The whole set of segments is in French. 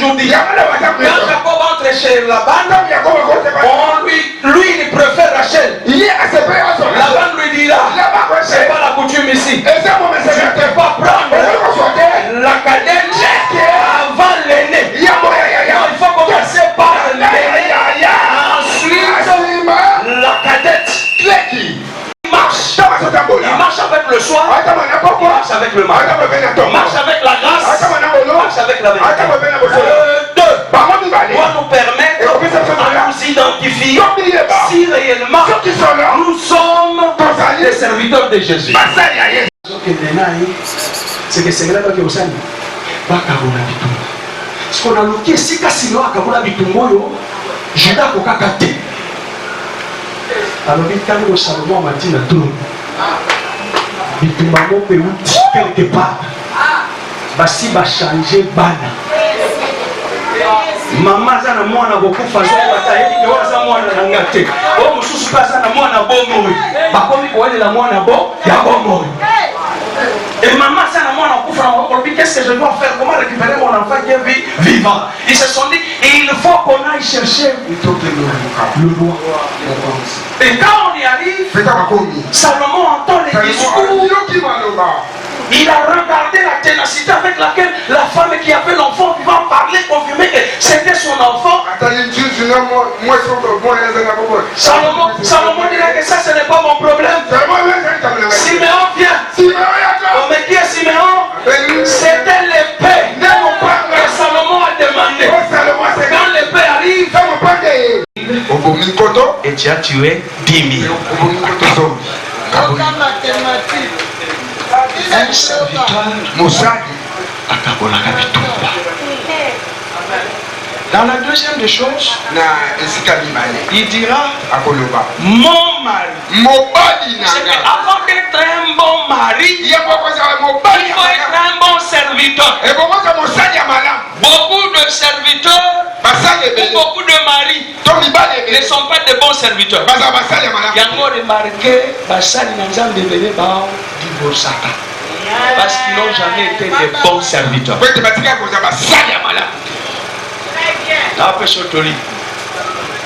toujours dit, quand Jacob entre chez Laban, lui il préfère Rachel. Laban lui dira, c'est pas la coutume ici. Je ne peux pas prendre la cadette avant l'aîné. Il faut commencer par l'aîné, ensuite la cadette. Il marche avec le soir, il marche avec le matin, il marche avec la grâce, il marche avec la vérité. Deux, doit nous permettre à nous identifier si réellement nous sommes les serviteurs de Jésus. C'est que c'est là que vous avez ce qu'on a loqué, si Cassino a kabula bitumboyo, Judas kokakate. Alors, quand nous Salomon m'a dit, bitumamo peut outil quelque part. Basi va changer bana. Maman zana mwana bokufa zo bataye ke waza mwana ngate. O mususu pasa na mwana bomo. Bakomi ko wale la mwana bo ya bomo. Et maman ça na mwana kufa na qu'est-ce que je dois faire, comment récupérer mon enfant qui est vivant. Ils se sont dit il faut qu'on aille chercher le roi. Et quand on y arrive, Salomon entend les discours. Il a regardé la ténacité avec laquelle la femme qui avait l'enfant va parler, confirmer que c'était son enfant. Salomon dirait que ça ce n'est pas mon problème. Siméon vient. Oh, mais qui est Siméon? C'était l'épée que Salomon a demandé. Quand l'épée arrive, et tu as tué 10 000. Un serviteur dans la deuxième des choses, il dira mon mari. C'est qu'avant d'être un bon mari, il faut être un bon serviteur. Beaucoup de serviteurs ou beaucoup de maris ne sont pas de bons serviteurs. Il y a remarqué parce qu'ils n'ont jamais été de bons serviteurs.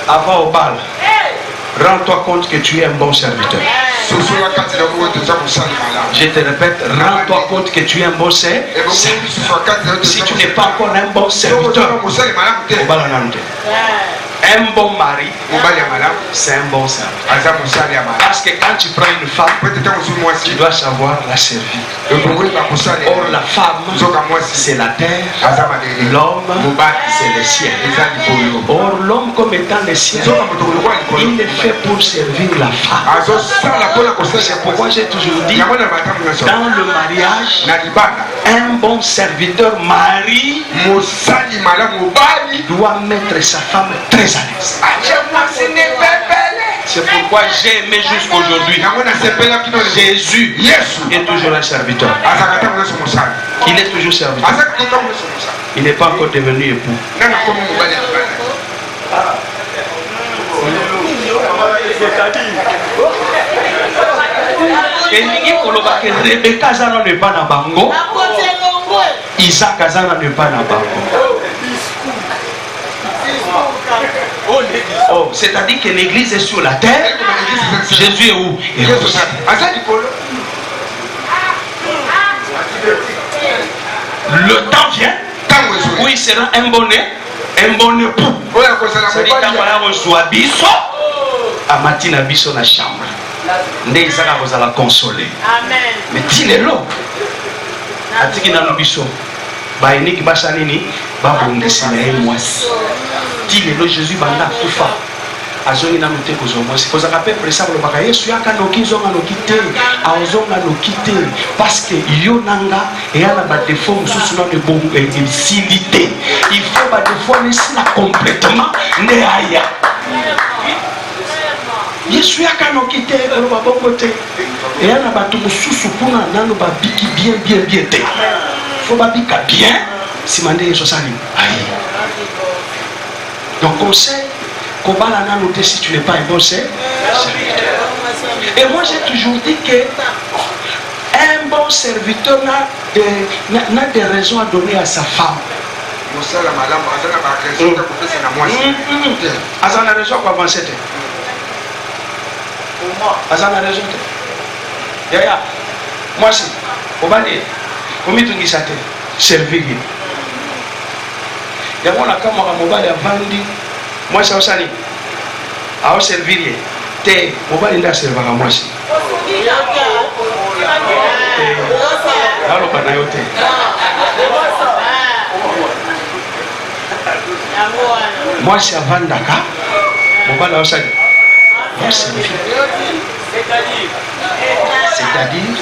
Avant au bal, rends-toi compte que tu es un bon serviteur. Je te répète, rends-toi compte que tu es un bon serviteur. Si tu n'es pas encore un bon serviteur, un bon mari, c'est un bon serviteur. Parce que quand tu prends une femme, tu dois savoir la servir. Or la femme, c'est la terre. L'homme, c'est le ciel. Or l'homme comme étant le ciel, il est fait pour servir la femme. C'est pourquoi j'ai toujours dit, dans le mariage, un bon serviteur mari doit mettre sa femme très à l'aise. C'est pourquoi j'ai aimé jusqu'aujourd'hui. Jésus est toujours un serviteur. Il est toujours serviteur. Il n'est pas encore devenu époux. Rebecca Zana n'est pas dans Bango. Isaac Zana n'est pas dans Bango. Oh, c'est-à-dire que l'église est sur la terre. Jésus est où? Le temps vient où il sera un bon époux. C'est-à-dire qu'on reçoit biso à matin biso na chambre. Nde Isaac a la consoler. Mais tinelo atiki na biso ba iniki basanini ba bongisi na mwasi. Tinelo Jésus banda kufa azongi na mute kozomwa sikozaka pe presa lo baka Yesu yaka noki zonga noki te azonga noki te parce que yo nanga et ala ba défaut mususu na de bon silité il faut ba défaut laisser complètement ne aya Yesu yaka noki te lo ba bongo te et ala ba to mususu kuna nano ba biki bien te faut ba bika bien si mande Yesu sali aïe. Donc conseil, si tu n'es pas un bon serviteur. Et moi j'ai toujours dit que un bon serviteur n'a des raisons à donner à sa femme. mosala malamu azana ba raison de kopesa na mwasi azana raison kwa avancer te azana raison te yaya mwasi obani komitungisa te servir ye yango nakamwaka mobali avandi mwasi aosali aoservir ye te mobali nde aservaka mwasi naloba na yo te mwasi avandaka mobali aosali aoservir c'est-à-dire